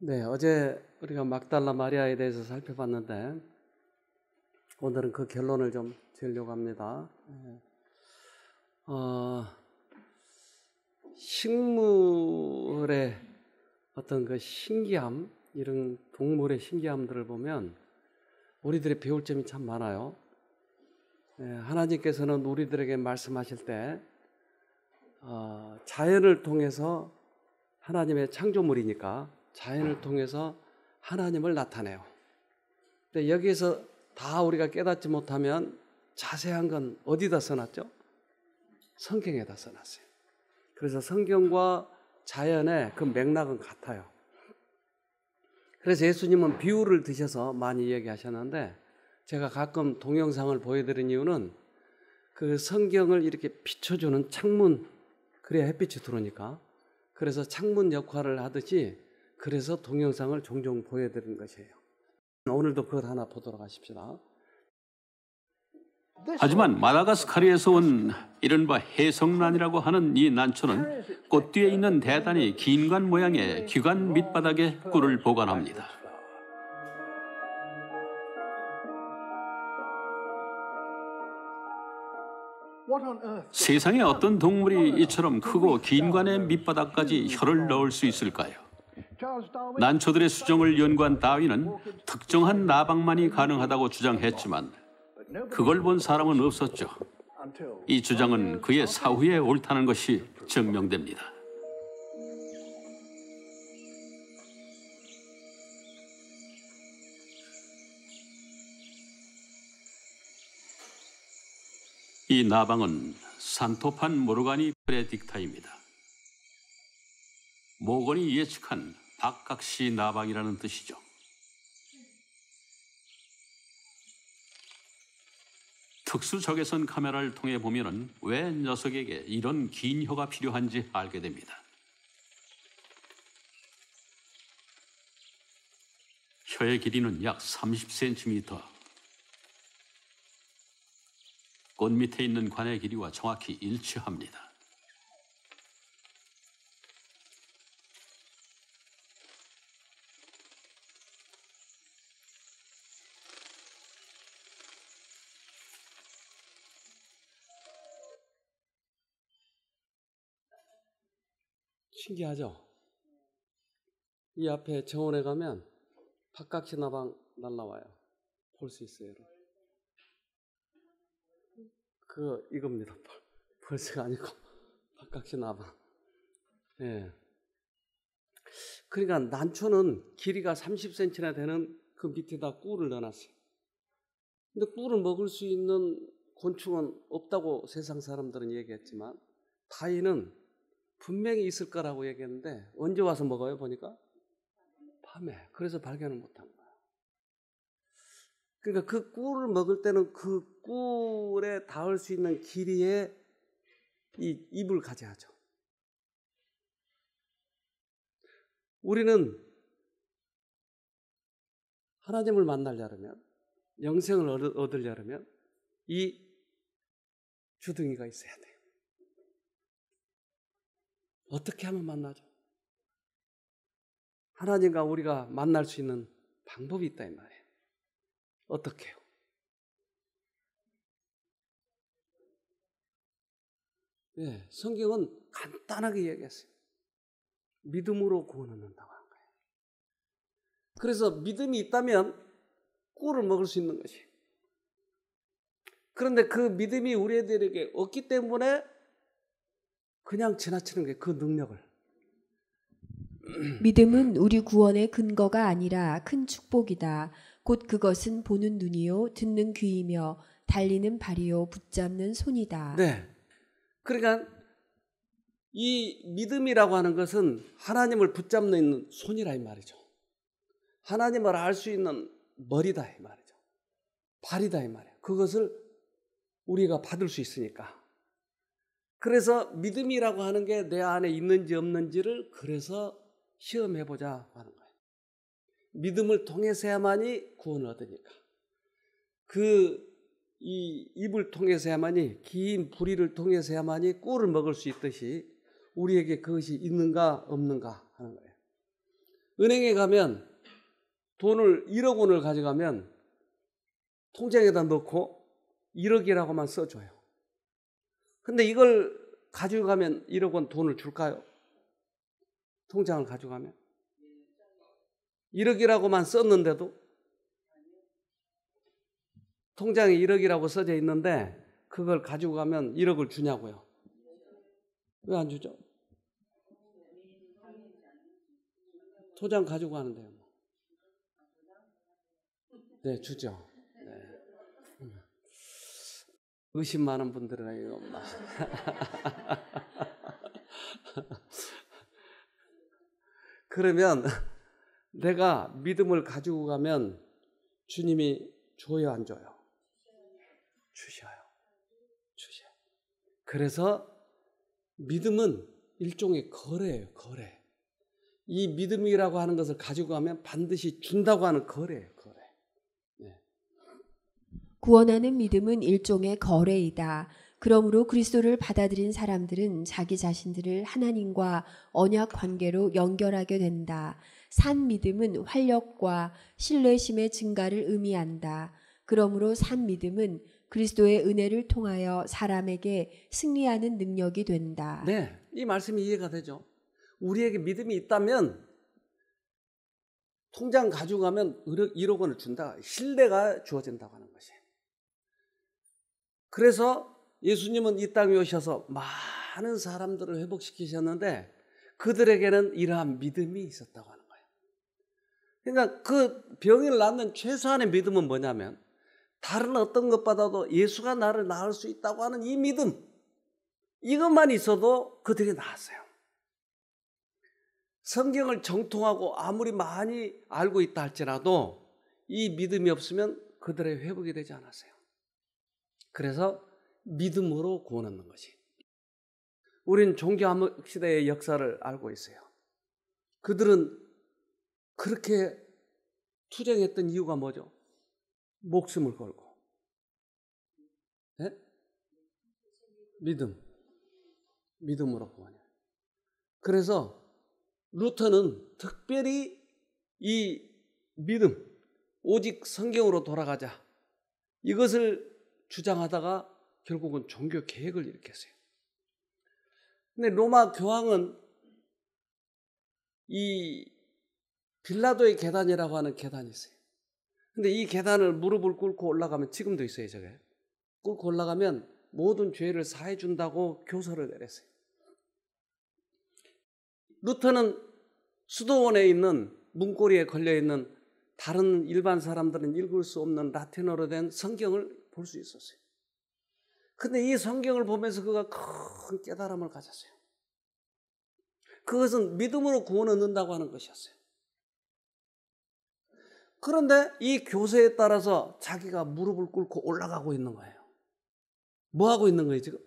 네, 어제 우리가 막달라 마리아에 대해서 살펴봤는데 오늘은 그 결론을 좀 지으려고 합니다. 식물의 어떤 그 신기함, 이런 동물의 신기함들을 보면 우리들이 배울 점이 참 많아요. 하나님께서는 우리들에게 말씀하실 때 자연을 통해서, 하나님의 창조물이니까 자연을 통해서 하나님을 나타내요. 근데 여기에서 다 우리가 깨닫지 못하면 자세한 건 어디다 써놨죠? 성경에다 써놨어요. 그래서 성경과 자연의 그 맥락은 같아요. 그래서 예수님은 비유를 드셔서 많이 얘기하셨는데, 제가 가끔 동영상을 보여드린 이유는 그 성경을 이렇게 비춰주는 창문, 그래야 햇빛이 들어오니까, 그래서 창문 역할을 하듯이 그래서 동영상을 종종 보여드리는 것이에요. 오늘도 그것 하나 보도록 하십시다. 하지만 마다가스카르에서 온 이른바 해성란이라고 하는 이 난초는 꽃 뒤에 있는 대단히 긴 관 모양의 기관 밑바닥에 꿀을 보관합니다. 세상에 어떤 동물이 이처럼 크고 긴 관의 밑바닥까지 혀를 넣을 수 있을까요? 난초들의 수정을 연구한 다윈은 특정한 나방만이 가능하다고 주장했지만 그걸 본 사람은 없었죠. 이 주장은 그의 사후에 옳다는 것이 증명됩니다. 이 나방은 산토판 모르가니 프레딕타입니다. 모건이 예측한 박각시 나방이라는 뜻이죠. 특수 적외선 카메라를 통해 보면은 왜 녀석에게 이런 긴 혀가 필요한지 알게 됩니다. 혀의 길이는 약 30cm. 꽃 밑에 있는 관의 길이와 정확히 일치합니다. 신기하죠? 이 앞에 정원에 가면 박각시 나방 날라와요. 볼 수 있어요. 이겁니다. 벌새가 아니고 박각시 나방. 예. 그러니까 난초는 길이가 30cm나 되는 그 밑에다 꿀을 넣어놨어요. 근데 꿀을 먹을 수 있는 곤충은 없다고 세상 사람들은 얘기했지만, 다인은 분명히 있을 거라고 얘기했는데 언제 와서 먹어요? 보니까 밤에. 그래서 발견을 못한 거예요. 그러니까 그 꿀을 먹을 때는 그 꿀에 닿을 수 있는 길이의 이 입을 가져야 하죠. 우리는 하나님을 만나려면, 영생을 얻으려면 이 주둥이가 있어야 돼요. 어떻게 하면 만나죠? 하나님과 우리가 만날 수 있는 방법이 있다 이 말이에요. 어떻게 해요? 네, 성경은 간단하게 얘기했어요. 믿음으로 구원 얻는다고 한 거예요. 그래서 믿음이 있다면 꿀을 먹을 수 있는 것이에요. 그런데 그 믿음이 우리들에게 없기 때문에 그냥 지나치는 게 그 능력을. 믿음은 우리 구원의 근거가 아니라 큰 축복이다. 곧 그것은 보는 눈이요 듣는 귀이며 달리는 발이요 붙잡는 손이다. 네. 그러니까 이 믿음이라고 하는 것은 하나님을 붙잡는 손이라 이 말이죠. 하나님을 알 수 있는 머리다 이 말이죠. 발이다 이 말이에요. 그것을 우리가 받을 수 있으니까. 그래서 믿음이라고 하는 게 내 안에 있는지 없는지를 그래서 시험해보자 하는 거예요. 믿음을 통해서야만이 구원을 얻으니까. 이 입을 통해서야만이, 긴 부리를 통해서야만이 꿀을 먹을 수 있듯이 우리에게 그것이 있는가 없는가 하는 거예요. 은행에 가면 돈을 1억 원을 가져가면 통장에다 넣고 1억이라고만 써줘요. 근데 이걸 가지고 가면 1억 원 돈을 줄까요? 통장을 가져가면 1억이라고만 썼는데도, 통장에 1억이라고 써져 있는데 그걸 가지고 가면 1억을 주냐고요? 왜 안 주죠? 통장 가지고 가는데요. 네, 주죠. 네. 의심 많은 분들은 이거 없나? 그러면 내가 믿음을 가지고 가면 주님이 줘요, 안 줘요? 주셔요. 주셔요. 그래서 믿음은 일종의 거래예요, 거래. 이 믿음이라고 하는 것을 가지고 가면 반드시 준다고 하는 거래예요, 거래. 네. 구원하는 믿음은 일종의 거래이다. 그러므로 그리스도를 받아들인 사람들은 자기 자신들을 하나님과 언약 관계로 연결하게 된다. 산 믿음은 활력과 신뢰심의 증가를 의미한다. 그러므로 산 믿음은 그리스도의 은혜를 통하여 사람에게 승리하는 능력이 된다. 네, 이 말씀이 이해가 되죠. 우리에게 믿음이 있다면 통장 가지고 가면 1억 원을 준다. 신뢰가 주어진다고 하는 것이에요. 그래서 예수님은 이 땅에 오셔서 많은 사람들을 회복시키셨는데 그들에게는 이러한 믿음이 있었다고 하는 거예요. 그러니까 그 병을 낫는 최소한의 믿음은 뭐냐면 다른 어떤 것보다도 예수가 나를 낳을 수 있다고 하는 이 믿음, 이것만 있어도 그들이 나았어요. 성경을 정통하고 아무리 많이 알고 있다 할지라도 이 믿음이 없으면 그들의 회복이 되지 않았어요. 그래서 믿음으로 구원 얻는 것이. 우린 종교암흑 시대의 역사를 알고 있어요. 그들은 그렇게 투쟁했던 이유가 뭐죠? 목숨을 걸고. 네? 믿음으로 구원해요. 그래서 루터는 특별히 이 믿음, 오직 성경으로 돌아가자, 이것을 주장하다가 결국은 종교 개혁을 일으켰어요. 근데 로마 교황은 이 빌라도의 계단이라고 하는 계단이 있어요. 근데 이 계단을 무릎을 꿇고 올라가면, 지금도 있어요, 저게. 꿇고 올라가면 모든 죄를 사해 준다고 교서를 내렸어요. 루터는 수도원에 있는 문고리에 걸려있는 다른 일반 사람들은 읽을 수 없는 라틴어로 된 성경을 볼 수 있었어요. 근데 이 성경을 보면서 그가 큰 깨달음을 가졌어요. 그것은 믿음으로 구원 얻는다고 하는 것이었어요. 그런데 이 교세에 따라서 자기가 무릎을 꿇고 올라가고 있는 거예요. 뭐 하고 있는 거예요, 지금?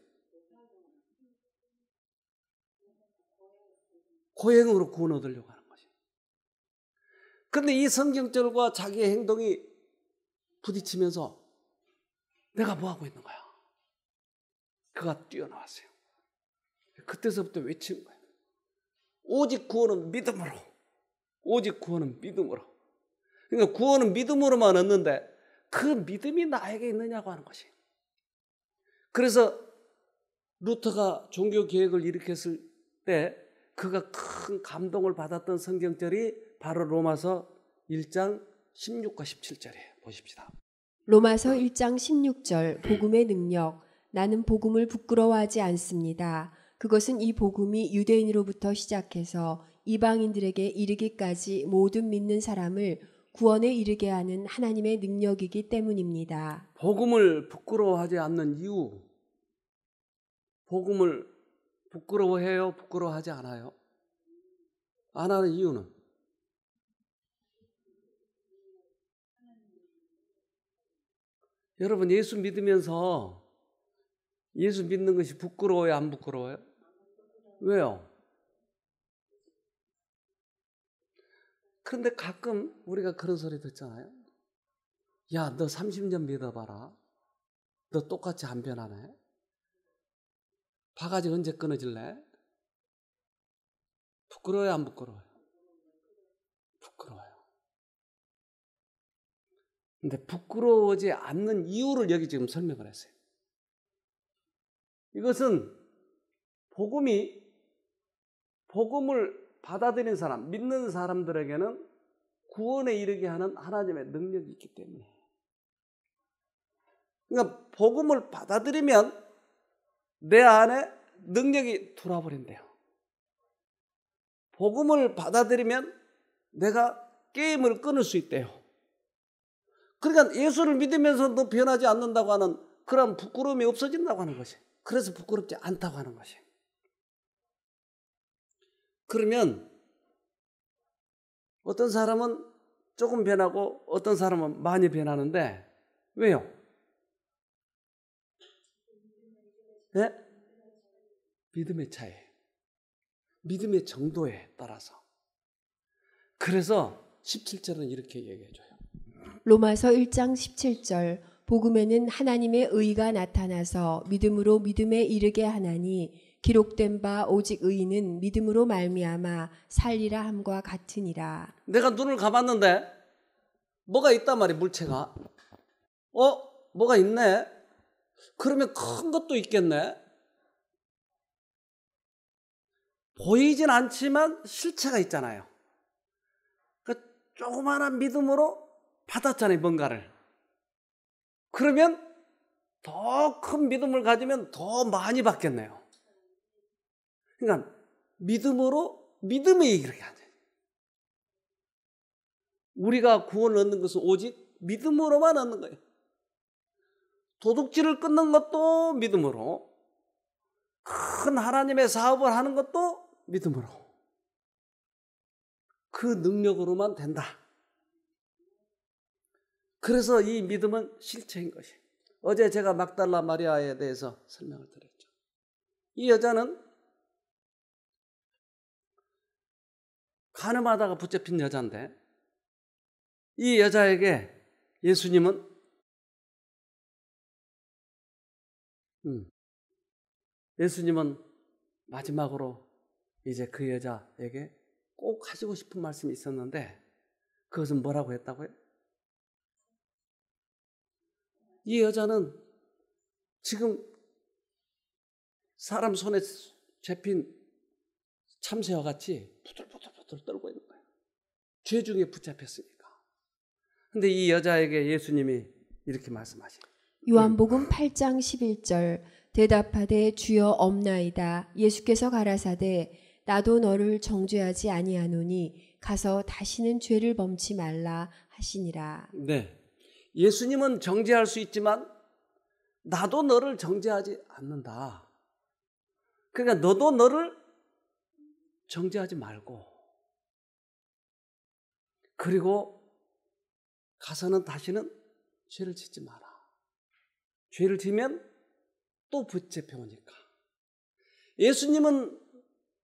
고행으로 구원 얻으려고 하는 거죠. 그런데 이 성경절과 자기의 행동이 부딪히면서 내가 뭐 하고 있는 거야? 그가 뛰어나왔어요. 그때서부터 외치는 거예요. 오직 구원은 믿음으로. 오직 구원은 믿음으로. 그러니까 구원은 믿음으로만 얻는데 그 믿음이 나에게 있느냐고 하는 것이. 그래서 루터가 종교 개혁을 일으켰을 때 그가 큰 감동을 받았던 성경절이 바로 로마서 1장 16과 17절이에요. 보십시다. 로마서 1장 16절 복음의 능력. 나는 복음을 부끄러워하지 않습니다. 그것은 이 복음이 유대인으로부터 시작해서 이방인들에게 이르기까지 모든 믿는 사람을 구원에 이르게 하는 하나님의 능력이기 때문입니다. 복음을 부끄러워하지 않는 이유. 복음을 부끄러워해요? 부끄러워하지 않아요? 안 하는 이유는? 여러분, 예수 믿으면서 예수 믿는 것이 부끄러워요? 안 부끄러워요? 왜요? 그런데 가끔 우리가 그런 소리 듣잖아요. 야, 너 30년 믿어봐라. 너 똑같이 안 변하네. 바가지 언제 끊어질래? 부끄러워요, 안 부끄러워요? 근데 부끄러워하지 않는 이유를 여기 지금 설명을 했어요. 이것은 복음을 받아들인 사람, 믿는 사람들에게는 구원에 이르게 하는 하나님의 능력이 있기 때문에. 그러니까 복음을 받아들이면 내 안에 능력이 돌아버린대요. 복음을 받아들이면 내가 게임을 끊을 수 있대요. 그러니까 예수를 믿으면서 너 변하지 않는다고 하는 그런 부끄러움이 없어진다고 하는 것이. 그래서 부끄럽지 않다고 하는 것이. 그러면 어떤 사람은 조금 변하고 어떤 사람은 많이 변하는데 왜요? 네? 믿음의 차이. 믿음의 정도에 따라서. 그래서 17절은 이렇게 얘기해줘요. 로마서 1장 17절 복음에는 하나님의 의가 나타나서 믿음으로 믿음에 이르게 하나니 기록된 바 오직 의인은 믿음으로 말미암아 살리라 함과 같으니라. 내가 눈을 감았는데 뭐가 있단 말이야, 물체가. 뭐가 있네. 그러면 큰 것도 있겠네. 보이진 않지만 실체가 있잖아요. 그러니까 조그마한 믿음으로 받았잖아요, 뭔가를. 그러면 더 큰 믿음을 가지면 더 많이 받겠네요. 그러니까 믿음으로 믿음에 이르게 하죠. 우리가 구원을 얻는 것은 오직 믿음으로만 얻는 거예요. 도둑질을 끊는 것도 믿음으로, 큰 하나님의 사업을 하는 것도 믿음으로. 그 능력으로만 된다. 그래서 이 믿음은 실체인 것이. 어제 제가 막달라 마리아에 대해서 설명을 드렸죠. 이 여자는 간음하다가 붙잡힌 여자인데 이 여자에게 예수님은 마지막으로 이제 그 여자에게 꼭 하시고 싶은 말씀이 있었는데 그것은 뭐라고 했다고요? 이 여자는 지금 사람 손에 잡힌 참새와 같이 부들부들 떨고 있는 거예요. 죄 중에 붙잡혔으니까. 근데 이 여자에게 예수님이 이렇게 말씀하시네요. 요한복음 8장 11절 대답하되 주여 없나이다. 예수께서 가라사대 나도 너를 정죄하지 아니하노니 가서 다시는 죄를 범치 말라 하시니라. 네, 예수님은 정죄할 수 있지만 나도 너를 정죄하지 않는다. 그러니까 너도 너를 정죄하지 말고 그리고 가서는 다시는 죄를 짓지 마라. 죄를 지면 또 붙잡혀 오니까. 예수님은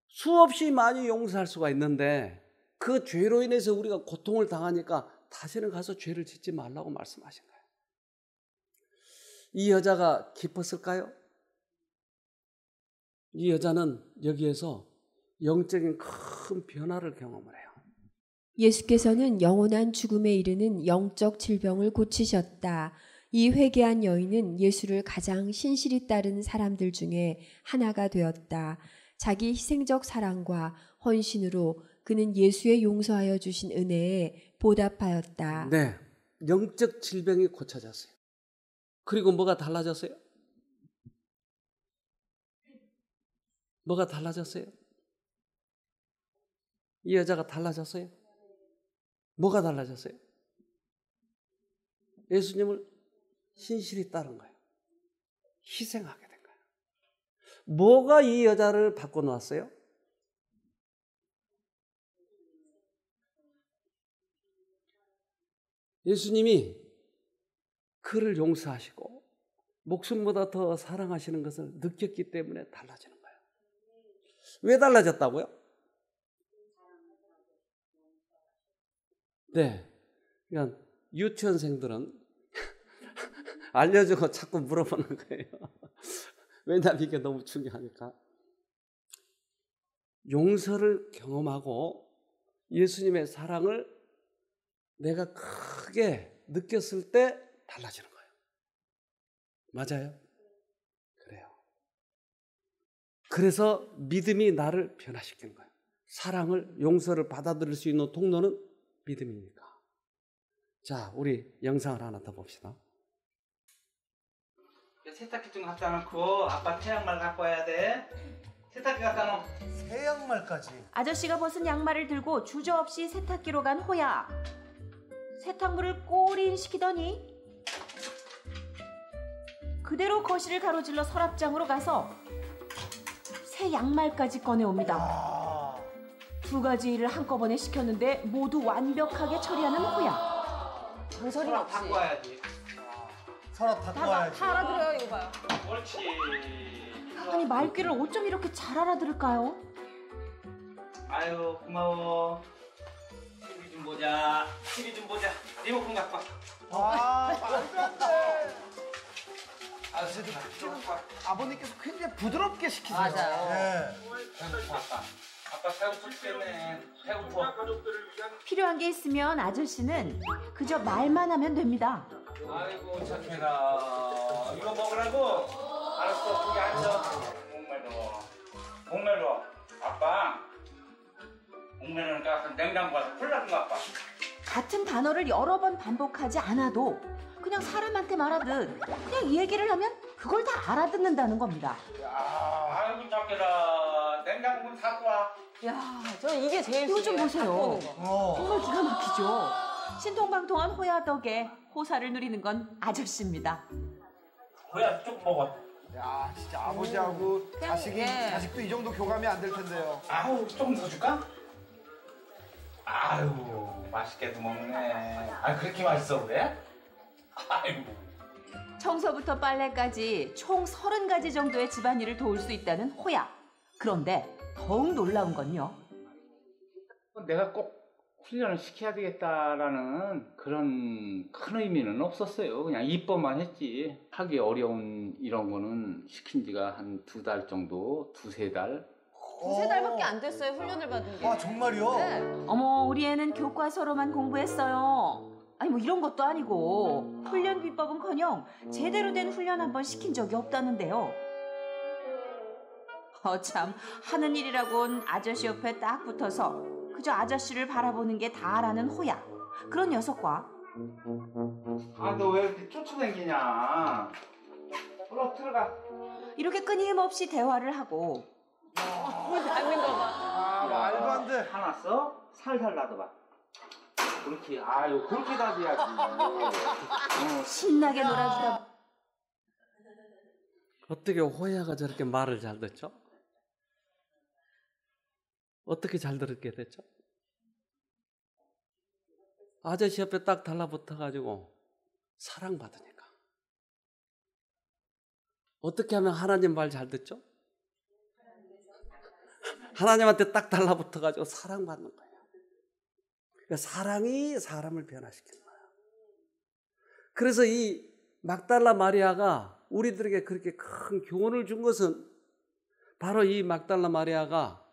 수없이 많이 용서할 수가 있는데 그 죄로 인해서 우리가 고통을 당하니까 다시는 가서 죄를 짓지 말라고 말씀하신 거예요. 이 여자가 기뻤을까요? 이 여자는 여기에서 영적인 큰 변화를 경험을 해요. 예수께서는 영원한 죽음에 이르는 영적 질병을 고치셨다. 이 회개한 여인은 예수를 가장 신실히 따른 사람들 중에 하나가 되었다. 자기 희생적 사랑과 헌신으로 그는 예수의 용서하여 주신 은혜에 보답하였다. 네, 영적 질병이 고쳐졌어요. 그리고 뭐가 달라졌어요? 뭐가 달라졌어요? 이 여자가 달라졌어요? 뭐가 달라졌어요? 예수님을 신실히 따른 거예요. 희생하게 된 거예요. 뭐가 이 여자를 바꿔놓았어요? 예수님이 그를 용서하시고 목숨보다 더 사랑하시는 것을 느꼈기 때문에 달라지는 거예요. 왜 달라졌다고요? 네, 그러니까 유치원생들은 알려주고 자꾸 물어보는 거예요. 왜냐하면 이게 너무 중요하니까. 용서를 경험하고 예수님의 사랑을 내가 크게 느꼈을 때 달라지는 거예요. 맞아요? 그래요. 그래서 믿음이 나를 변화시키는 거예요. 사랑을, 용서를 받아들일 수 있는 통로는 믿음이니까. 자, 우리 영상을 하나 더 봅시다. 세탁기 좀 갖다 놓고 아빠 태양말 갖고 와야 돼. 세탁기 갖다 놓어. 새 양말까지. 아저씨가 벗은 양말을 들고 주저없이 세탁기로 간 호야. 세탁물을 꼬린 시키더니 그대로 거실을 가로질러 서랍장으로 가서 새 양말까지 꺼내옵니다. 두 가지 일을 한꺼번에 시켰는데 모두 완벽하게 처리하는 호야. 망설임 서랍 없이. 갖고 와야지. 서랍 닫고 와야지. 다 알아들어요, 이거 봐요. 옳지. 아니 말귀를 어쩜 이렇게 잘 알아들을까요? 아유 고마워. TV 좀 보자. TV 좀 보자. 리모컨 갖고 와. 말도 안 돼. 아저씨 좀 갖고 와. 아버님께서 굉장히 부드럽게 시키세요. 맞아요. 네. 배고파 아빠. 아빠 배고플 때문에 배고파. 필요한 게 있으면 아저씨는 그저 말만 하면 됩니다. 아이고 착해라. 이거 먹으라고? 알았어. 거기 앉아. 목말로. 목말로. 아빠. 목말로니까 냉장고 가서 콜라 좀 갖고 와. 같은 단어를 여러 번 반복하지 않아도 그냥 사람한테 말하듯 그냥 이 얘기를 하면 그걸 다 알아듣는다는 겁니다. 아이고 착해라. 냉장고 좀 갖고 와. 야, 저는 이게 제일 이거 좀 신기해요. 보세요. 갖고 오는 거. 정말 기가 막히죠. 신통방통한 호야 덕에 호사를 누리는 건 아저씨입니다. 뭐야 쭉 먹어. 야, 진짜 아버지하고 자식이, 예. 자식도 이 정도 교감이 안 될 텐데요. 아우 조금 더 줄까? 아유 맛있게도 먹네. 아 그렇게 맛있어 그래? 아이고. 청소부터 빨래까지 총 30가지 정도의 집안일을 도울 수 있다는 호야. 그런데 더욱 놀라운 건요. 내가 꼭 훈련을 시켜야 되겠다라는 그런 큰 의미는 없었어요. 그냥 입법만 했지. 하기 어려운 이런 거는 시킨 지가 한 2달 정도, 2-3달. 두세 달밖에 안 됐어요, 훈련을 받은 게. 아, 정말요? 네. 어머, 우리 애는 교과서로만 공부했어요. 아니 뭐 이런 것도 아니고 훈련 비법은커녕 제대로 된 훈련 한 번 시킨 적이 없다는데요. 참 하는 일이라곤 아저씨 옆에 딱 붙어서 그저 아저씨를 바라보는 게 다라는 호야. 그런 녀석과 아 너 왜 이렇게 쫓아다니냐? 들어가. 이렇게 끊임없이 대화를 하고 닮은 거 봐. 아, 말도 안 돼. 화났어? 살살 놔둬봐. 그렇지. 아유 그렇게 놔둬야지. 신나게 놀아주다 어떻게 호야가 저렇게 말을 잘 듣죠? 어떻게 잘 들었게 됐죠? 아저씨 옆에 딱 달라붙어가지고 사랑받으니까. 어떻게 하면 하나님 말 잘 듣죠? 하나님한테 딱 달라붙어가지고 사랑받는 거예요. 그러니까 사랑이 사람을 변화시키는 거예요. 그래서 이 막달라 마리아가 우리들에게 그렇게 큰 교훈을 준 것은 바로 이 막달라 마리아가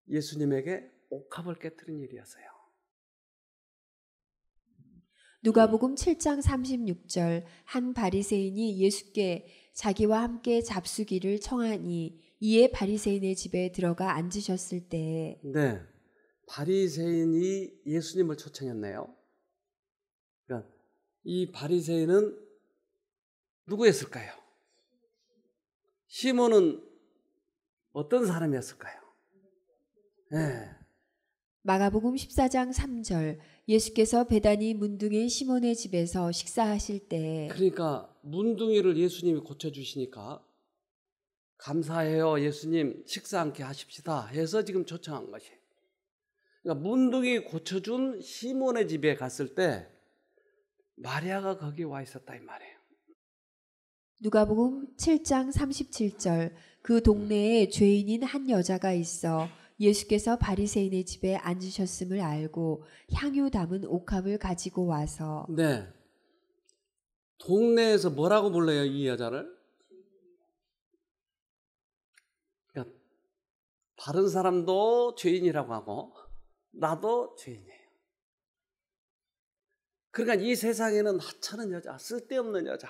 예수님에게 옥합을 깨뜨린 일이었어요. 누가복음 7장 36절 한 바리새인이 예수께 자기와 함께 잡수기를 청하니 이에 바리새인의 집에 들어가 앉으셨을 때 네, 바리새인이 예수님을 초청했네요. 그러니까 이 바리새인은 누구였을까요? 시몬은 어떤 사람이었을까요? 네. 마가복음 14장 3절 예수께서 베다니 문둥이 시몬의 집에서 식사하실 때 그러니까 문둥이를 예수님이 고쳐주시니까 감사해요 예수님 식사 함께 하십시다 해서 지금 초청한 것이. 그러니까 문둥이 고쳐준 시몬의 집에 갔을 때 마리아가 거기 와 있었다 이 말이에요. 누가복음 7장 37절 그 동네에 죄인인 한 여자가 있어 예수께서 바리새인의 집에 앉으셨음을 알고 향유 담은 옥합을 가지고 와서 네. 동네에서 뭐라고 불러요 이 여자를? 그러니까 다른 사람도 죄인이라고 하고 나도 죄인이에요. 그러니까 이 세상에는 하찮은 여자, 쓸데없는 여자,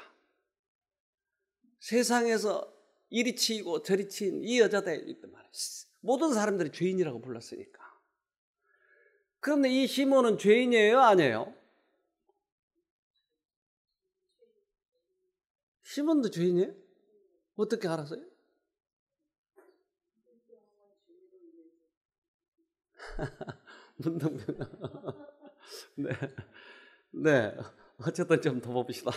세상에서 이리 치이고 저리 치인 이 여자들 있단 말이에요. 모든 사람들이 죄인이라고 불렀으니까. 그런데 이 시몬은 죄인이에요, 아니에요? 시몬도 죄인이에요? 어떻게 알았어요? 문동병. 네. 네. 어쨌든 좀 더 봅시다.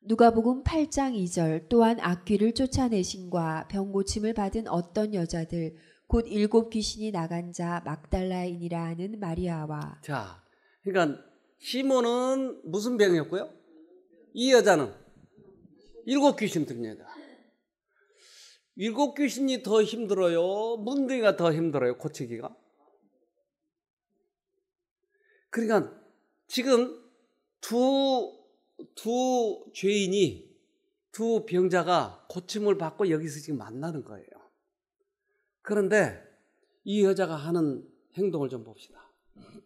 누가복음 8장 2절 또한 악귀를 쫓아내신과 병고침을 받은 어떤 여자들 곧 7 귀신이 나간 자 막달라인이라 하는 마리아와. 자, 그러니까 시몬은 무슨 병이었고요? 이 여자는 7 귀신 들린 여자. 7 귀신이 더 힘들어요? 문둥이가 더 힘들어요? 고치기가? 그러니까 지금 두 죄인이, 두 병자가 고침을 받고 여기서 지금 만나는 거예요. 그런데 이 여자가 하는 행동을 좀 봅시다.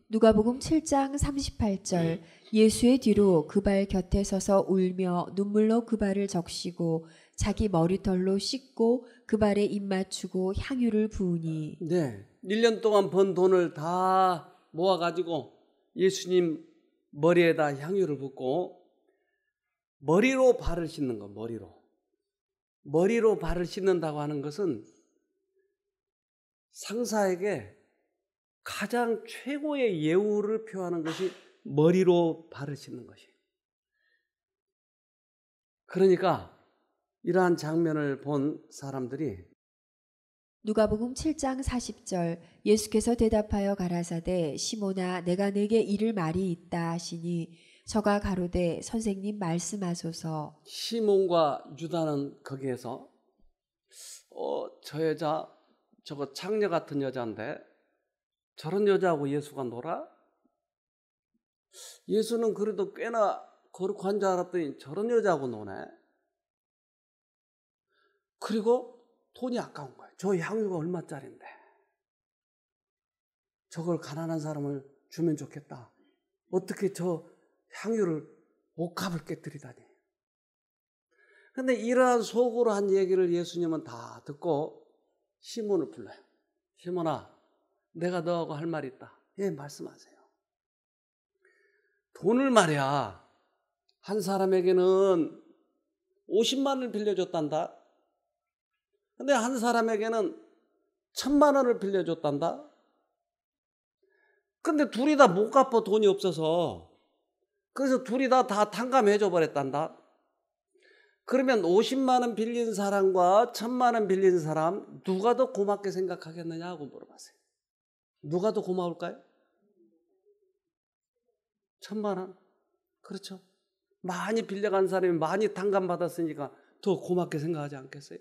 누가복음 7장 38절 예수의 뒤로 그 발 곁에 서서 울며 눈물로 그 발을 적시고 자기 머리털로 씻고 그 발에 입 맞추고 향유를 부으니. 네, 1년 동안 번 돈을 다 모아가지고 예수님 머리에다 향유를 붓고 머리로 발을 씻는 거, 머리로 발을 씻는다고 하는 것은 상사에게 가장 최고의 예우를 표하는 것이 머리로 발을 씻는 것이에요. 그러니까 이러한 장면을 본 사람들이 누가복음 7장 40절 예수께서 대답하여 가라사대 시몬아 내가 내게 이를 말이 있다 하시니 저가 가로되 선생님 말씀하소서. 시몬과 유다는 거기에서 저 여자 저거 창녀 같은 여자인데 저런 여자하고 예수가 놀아? 예수는 그래도 꽤나 거룩한 줄 알았더니 저런 여자하고 노네. 그리고 돈이 아까운 거예요. 저 향유가 얼마짜린데 저걸 가난한 사람을 주면 좋겠다. 어떻게 저 향유를 옷값을 깨뜨리다니. 근데 이러한 속으로 한 얘기를 예수님은 다 듣고 시몬을 불러요. 시몬아, 내가 너하고 할 말이 있다. 예, 말씀하세요. 돈을 말이야, 한 사람에게는 50만 원을 빌려줬단다. 근데 한 사람에게는 1000만 원을 빌려줬단다. 근데 둘이 다 못 갚아, 돈이 없어서. 그래서 둘이 다 탕감해줘 버렸단다. 그러면 50만 원 빌린 사람과 1000만 원 빌린 사람 누가 더 고맙게 생각하겠느냐고 물어봤어요. 누가 더 고마울까요? 1000만 원. 그렇죠. 많이 빌려간 사람이 많이 탕감받았으니까 더 고맙게 생각하지 않겠어요?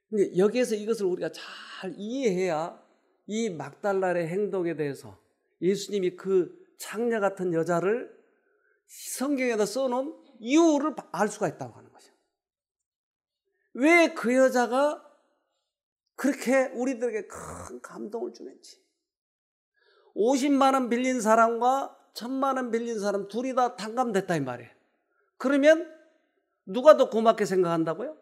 근데 여기에서 이것을 우리가 잘 이해해야 이 막달라의 행동에 대해서 예수님이 그 창녀 같은 여자를 성경에다 써놓은 이유를 알 수가 있다고 하는 거죠. 왜 그 여자가 그렇게 우리들에게 큰 감동을 주는지. 50만 원 빌린 사람과 1000만 원 빌린 사람 둘이 다 탕감됐다 이 말이에요. 그러면 누가 더 고맙게 생각한다고요?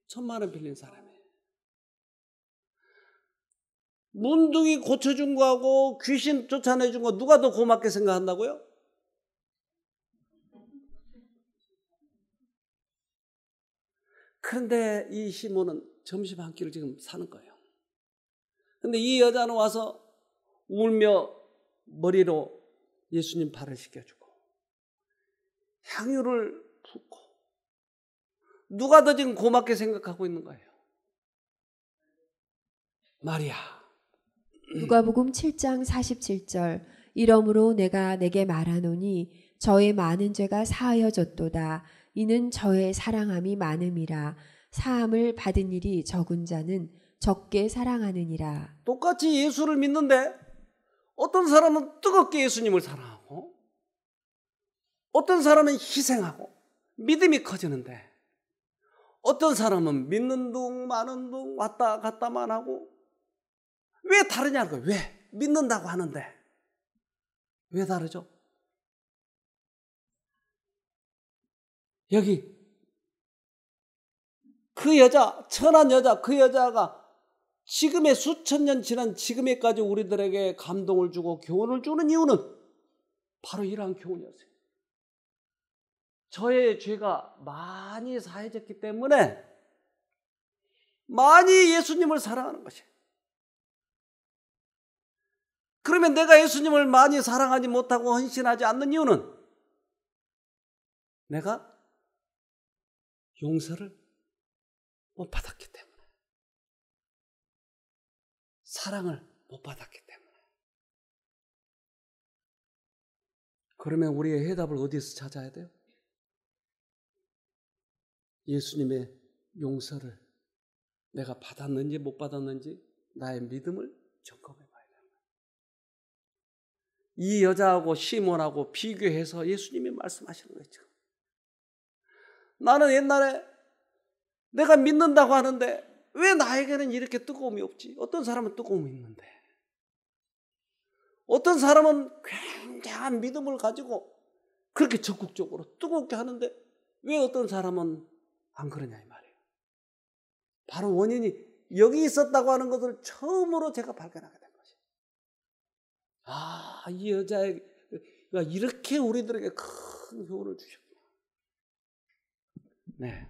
1000만 원 빌린 사람이에요. 문둥이 고쳐준 거하고 귀신 쫓아내준 거 누가 더 고맙게 생각한다고요? 그런데 이 시몬은 점심 한 끼를 지금 사는 거예요. 근데 이 여자는 와서 울며 머리로 예수님 발을 씻겨주고 향유를 붓고 누가 더 지금 고맙게 생각하고 있는 거예요? 마리아. 누가복음 7장 47절 이러므로 내가 내게 말하노니 저의 많은 죄가 사하여졌도다. 이는 저의 사랑함이 많음이라. 사함을 받은 일이 적은 자는 적게 사랑하느니라. 똑같이 예수를 믿는데 어떤 사람은 뜨겁게 예수님을 사랑하고 어떤 사람은 희생하고 믿음이 커지는데 어떤 사람은 믿는 둥 마는 둥 왔다 갔다만 하고 왜 다르냐는 거예요. 왜? 믿는다고 하는데 왜 다르죠? 여기 그 여자, 천한 여자, 그 여자가 지금의 수천 년 지난 지금에까지 우리들에게 감동을 주고 교훈을 주는 이유는 바로 이러한 교훈이었어요. 저의 죄가 많이 사해졌기 때문에 많이 예수님을 사랑하는 것이에요. 그러면 내가 예수님을 많이 사랑하지 못하고 헌신하지 않는 이유는 내가 용서를 못 받았기 때문에, 사랑을 못 받았기 때문에. 그러면 우리의 해답을 어디서 찾아야 돼요? 예수님의 용서를 내가 받았는지 못 받았는지 나의 믿음을 점검해 봐야 돼요. 이 여자하고 시몬하고 비교해서 예수님이 말씀하시는 거죠. 나는 옛날에 내가 믿는다고 하는데 왜 나에게는 이렇게 뜨거움이 없지? 어떤 사람은 뜨거움이 있는데, 어떤 사람은 굉장한 믿음을 가지고 그렇게 적극적으로 뜨겁게 하는데 왜 어떤 사람은 안 그러냐 이 말이에요. 바로 원인이 여기 있었다고 하는 것을 처음으로 제가 발견하게 된 것이에요. 아, 이 여자가 이렇게 우리들에게 큰 교훈을 주셨구나. 네.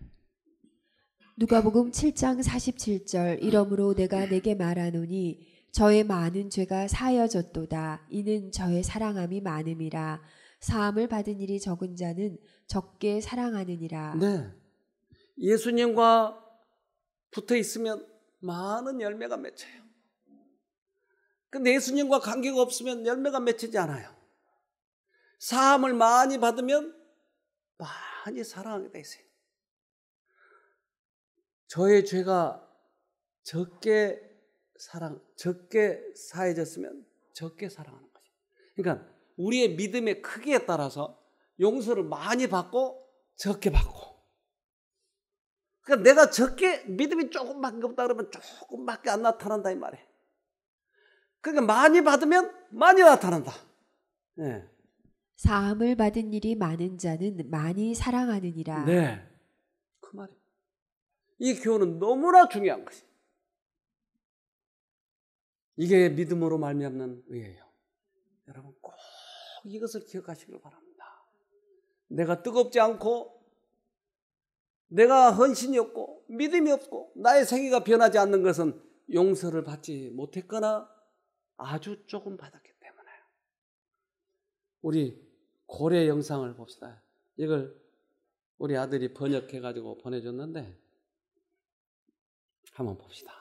누가복음 7장 47절 이러므로 내가 내게 말하노니 저의 많은 죄가 사하여졌도다. 이는 저의 사랑함이 많음이라. 사함을 받은 일이 적은 자는 적게 사랑하느니라. 네. 예수님과 붙어 있으면 많은 열매가 맺혀요. 근데 예수님과 관계가 없으면 열매가 맺히지 않아요. 사함을 많이 받으면 많이 사랑하게 돼 있어요. 저의 죄가 적게 사해졌으면 적게 사랑하는 거죠. 그러니까 우리의 믿음의 크기에 따라서 용서를 많이 받고 적게 받고, 그러니까 내가 적게 믿음이 조금밖에 없다 그러면 조금밖에 안 나타난다 이 말이에요. 그러니까 많이 받으면 많이 나타난다. 네. 사함을 받은 일이 많은 자는 많이 사랑하느니라. 네, 그 말이에요. 이 교훈은 너무나 중요한 것이에요. 이게 믿음으로 말미암는 의예요. 여러분 꼭 이것을 기억하시길 바랍니다. 내가 뜨겁지 않고 내가 헌신이 없고 믿음이 없고 나의 생애가 변하지 않는 것은 용서를 받지 못했거나 아주 조금 받았기 때문에. 우리 고래 영상을 봅시다. 이걸 우리 아들이 번역해가지고 보내줬는데 한번 봅시다.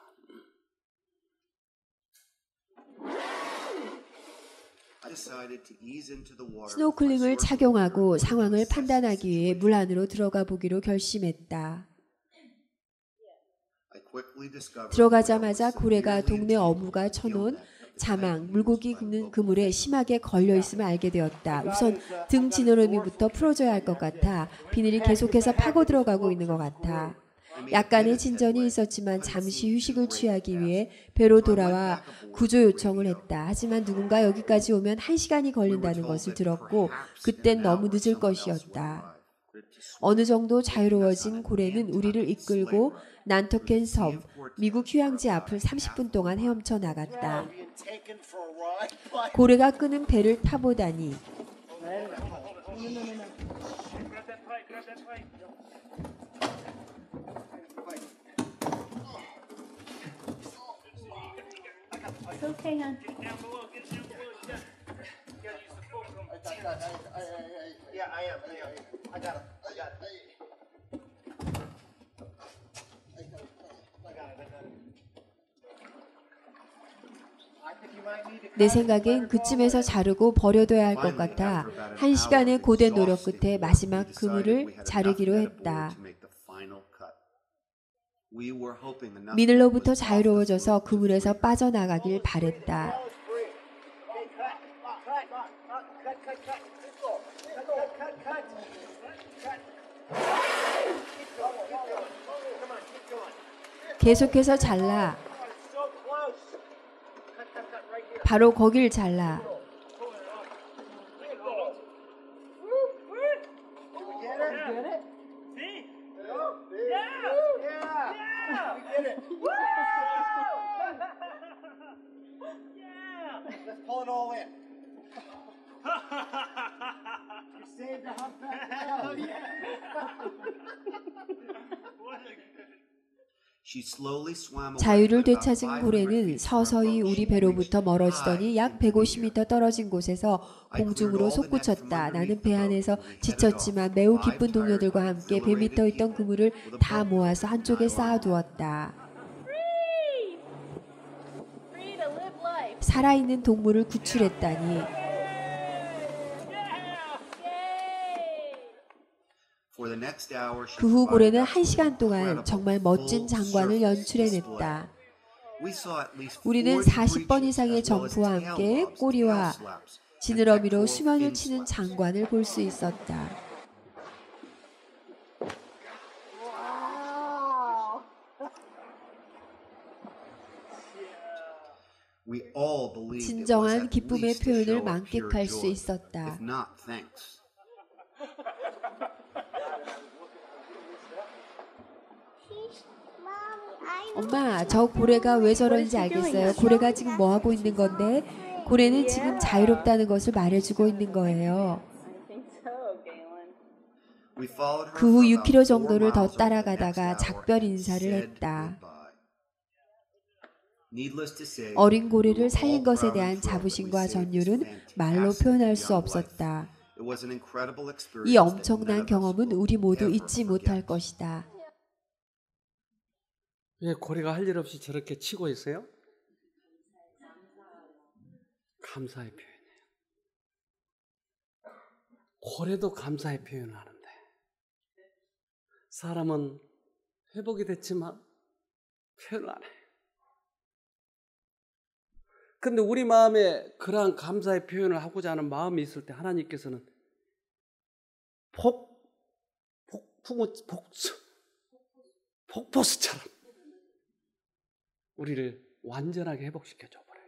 스노클링을 착용하고 상황을 판단하기 위해 물 안으로 들어가 보기로 결심했다. 들어가자마자 고래가 동네 어부가 쳐놓은 자망, 물고기 굽는 그물에 심하게 걸려있음을 알게 되었다. 우선 등 지느러미부터 풀어줘야 할 것 같아. 비늘이 계속해서 파고 들어가고 있는 것 같아. 약간의 진전이 있었지만 잠시 휴식을 취하기 위해 배로 돌아와 구조 요청을 했다. 하지만 누군가 여기까지 오면 1시간이 걸린다는 것을 들었고 그땐 너무 늦을 것이었다. 어느 정도 자유로워진 고래는 우리를 이끌고 난터켄 섬, 미국 휴양지 앞을 30분 동안 헤엄쳐 나갔다. 고래가 끄는 배를 타보다니 내 생각엔 그쯤에서 자르고 버려둬야 할 것 같아 1시간의 고된 노력 끝에 마지막 그물을 자르기로 했다. 미늘로부터 자유로워져서 그물에서 빠져나가길 바랬다. 계속해서 잘라. 바로 거길 잘라 Pull it all in. You saved the humpback whale. She slowly swam away 자유를 for about 되찾은 500 고래는 feet from 서서히 our boat. 우리 She 배로부터 reached 멀어지더니 high 약 into the air. 150m 떨어진 곳에서 공중으로 솟구쳤다. 나는 배 안에서 지쳤지만 매우 기쁜 동료들과 함께 배 밑에 있던 그물을 다 모아서 한쪽에 쌓아두었다. 살아있는 동물을 구출했다니. For the next hour, she 그 후 고래는 provided us 1시간 with 동안 incredible 정말 멋진 full 장관을 surface 연출해냈다. display. We saw at least 우리는 40 40번 breaches 이상의 as well as 점프와 tail 함께 lobs, 꼬리와 tail slaps, and 지느러미로 pectoral 수면을 fin 치는 slaps. 장관을 볼 수 있었다. We all believed it was 진정한 at 기쁨의 least a 표현을 show of 만끽할 pure 수 joy, 있었다. if not thanks. 엄마, 저 고래가 왜 저러는지 알겠어요. 고래가 지금 뭐 하고 있는 건데? 고래는 지금 자유롭다는 것을 말해주고 있는 거예요. We followed her 그 후 for about 6km 4 정도를 더 miles over the 따라가다가 next 작별 hour and 인사를 said 했다. goodbye. Needless to say, 어린 고래를 we were 살린 all 것에 proud 대한 and thrilled that we 자부심과 saved this 전율은 말로 fantastic 표현할 수 young life. 없었다. It was an incredible experience 이 that 엄청난 none of us 경험은 will 우리 모두 ever 잊지 못할 forget. 것이다. 왜 고래가 할 일 없이 저렇게 치고 있어요? 감사의 표현이에요. 고래도 감사의 표현을 하는데 사람은 회복이 됐지만 표현을 안 해요. 근데 우리 마음에 그러한 감사의 표현을 하고자 하는 마음이 있을 때 하나님께서는 폭포수처럼 우리를 완전하게 회복시켜 줘 버려요.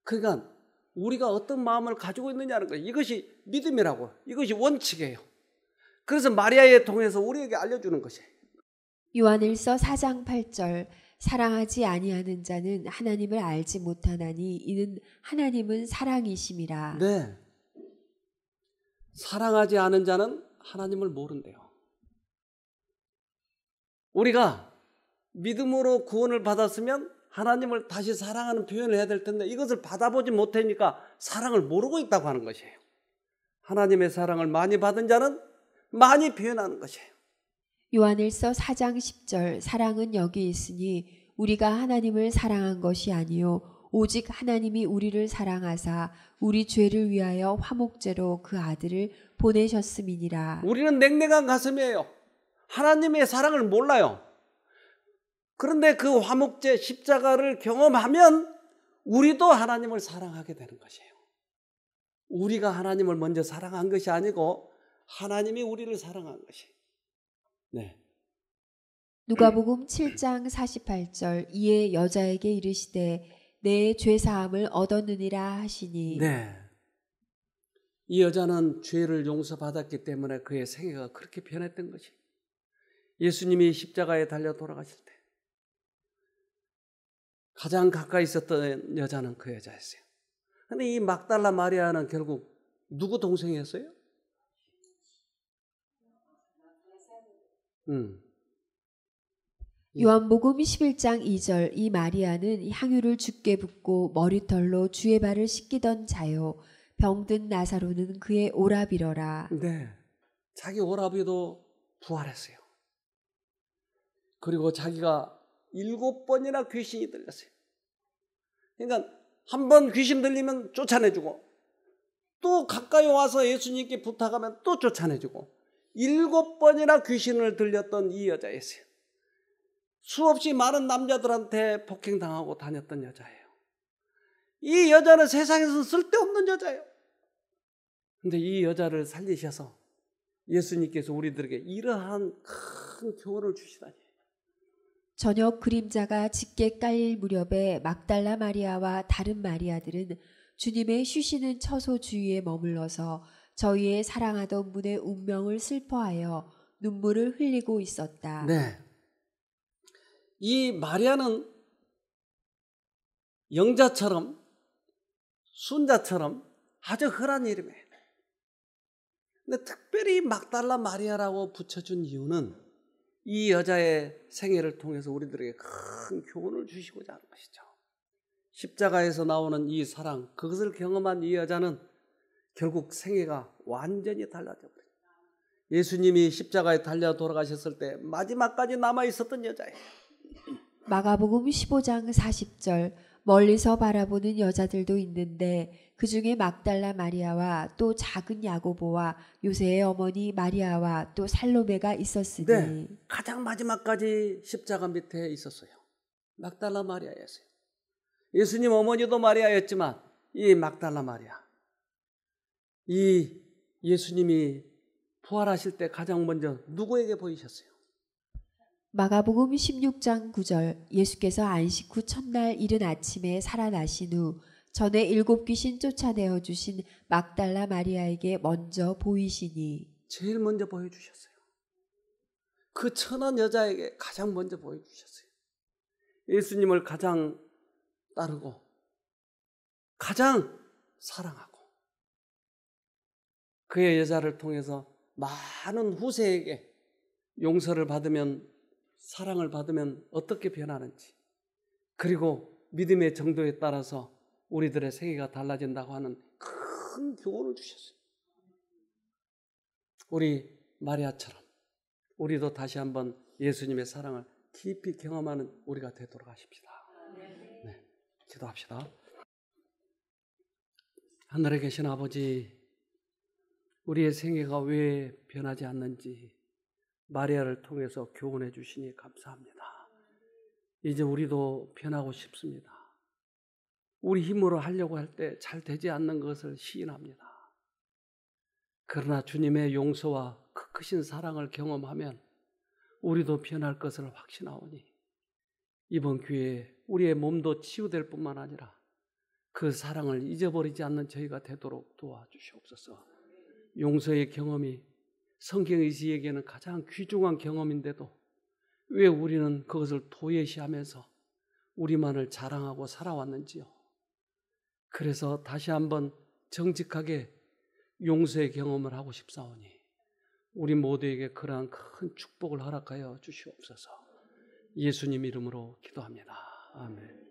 그러니까 우리가 어떤 마음을 가지고 있느냐는 거예요. 이것이 믿음이라고, 이것이 원칙이에요. 그래서 마리아에 통해서 우리에게 알려주는 것이에요. 요한일서 4장 8절 사랑하지 아니하는 자는 하나님을 알지 못하나니 이는 하나님은 사랑이심이라. 네. 사랑하지 않은 자는 하나님을 모른대요. 우리가 믿음으로 구원을 받았으면 하나님을 다시 사랑하는 표현을 해야 될 텐데 이것을 받아보지 못하니까 사랑을 모르고 있다고 하는 것이에요. 하나님의 사랑을 많이 받은 자는 많이 표현하는 것이에요. 요한일서 4장 10절 사랑은 여기 있으니 우리가 하나님을 사랑한 것이 아니요 오직 하나님이 우리를 사랑하사 우리 죄를 위하여 화목제로 그 아들을 보내셨음이니라. 우리는 냉랭한 가슴이에요. 하나님의 사랑을 몰라요. 그런데 그 화목제 십자가를 경험하면 우리도 하나님을 사랑하게 되는 것이에요. 우리가 하나님을 먼저 사랑한 것이 아니고 하나님이 우리를 사랑한 것이에요. 네. 누가복음 7장 48절 이에 여자에게 이르시되 내 죄사함을 얻었느니라 하시니. 네. 이 여자는 죄를 용서받았기 때문에 그의 생애가 그렇게 변했던 것이. 예수님이 십자가에 달려 돌아가실 때 가장 가까이 있었던 여자는 그 여자였어요. 그런데 이 막달라 마리아는 결국 누구 동생이었어요? 요한복음 11장 2절 이 마리아는 향유를 주께 붓고 머리털로 주의 발을 씻기던 자요 병든 나사로는 그의 오라비러라. 네, 자기 오라비도 부활했어요. 그리고 자기가 7번이나 귀신이 들렸어요. 그러니까 한 번 귀신 들리면 쫓아내주고 또 가까이 와서 예수님께 부탁하면 또 쫓아내주고 7번이나 귀신을 들렸던 이 여자였어요. 수없이 많은 남자들한테 폭행당하고 다녔던 여자예요. 이 여자는 세상에서 쓸데없는 여자예요. 근데 이 여자를 살리셔서 예수님께서 우리들에게 이러한 큰 교훈을 주시다니. 저녁 그림자가 짙게 깔릴 무렵에 막달라 마리아와 다른 마리아들은 주님의 쉬시는 처소 주위에 머물러서 저희의 사랑하던 분의 운명을 슬퍼하여 눈물을 흘리고 있었다. 네. 이 마리아는 영자처럼 순자처럼 아주 흔한 이름이에요. 근데 특별히 막달라 마리아라고 붙여준 이유는 이 여자의 생애를 통해서 우리들에게 큰 교훈을 주시고자 하는 것이죠. 십자가에서 나오는 이 사랑, 그것을 경험한 이 여자는 결국 생애가 완전히 달라져 버려요. 예수님이 십자가에 달려 돌아가셨을 때 마지막까지 남아 있었던 여자예요. 마가복음 15장 40절 멀리서 바라보는 여자들도 있는데 그 중에 막달라 마리아와 또 작은 야고보와 요새의 어머니 마리아와 또 살로메가 있었으니. 네, 가장 마지막까지 십자가 밑에 있었어요. 막달라 마리아였어요. 예수님 어머니도 마리아였지만 이 막달라 마리아, 이 예수님이 부활하실 때 가장 먼저 누구에게 보이셨어요? 마가복음 16장 9절 예수께서 안식 후 첫날 이른 아침에 살아나신 후 전에 7 귀신 쫓아내어 주신 막달라 마리아에게 먼저 보이시니. 제일 먼저 보여주셨어요. 그 천한 여자에게 가장 먼저 보여주셨어요. 예수님을 가장 따르고 가장 사랑하고 그의 여자를 통해서 많은 후세에게 용서를 받으면, 사랑을 받으면 어떻게 변하는지, 그리고 믿음의 정도에 따라서 우리들의 생애가 달라진다고 하는 큰 교훈을 주셨어요. 우리 마리아처럼 우리도 다시 한번 예수님의 사랑을 깊이 경험하는 우리가 되도록 하십시다. 네, 기도합시다. 하늘에 계신 아버지, 우리의 생애가 왜 변하지 않는지 마리아를 통해서 교훈해 주시니 감사합니다. 이제 우리도 변하고 싶습니다. 우리 힘으로 하려고 할 때 잘 되지 않는 것을 시인합니다. 그러나 주님의 용서와 그 크신 사랑을 경험하면 우리도 변할 것을 확신하오니 이번 기회에 우리의 몸도 치유될 뿐만 아니라 그 사랑을 잊어버리지 않는 저희가 되도록 도와주시옵소서. 용서의 경험이 성경의지에게는 가장 귀중한 경험인데도 왜 우리는 그것을 도외시하면서 우리만을 자랑하고 살아왔는지요. 그래서 다시 한번 정직하게 용서의 경험을 하고 싶사오니 우리 모두에게 그러한 큰 축복을 허락하여 주시옵소서. 예수님 이름으로 기도합니다. 아멘.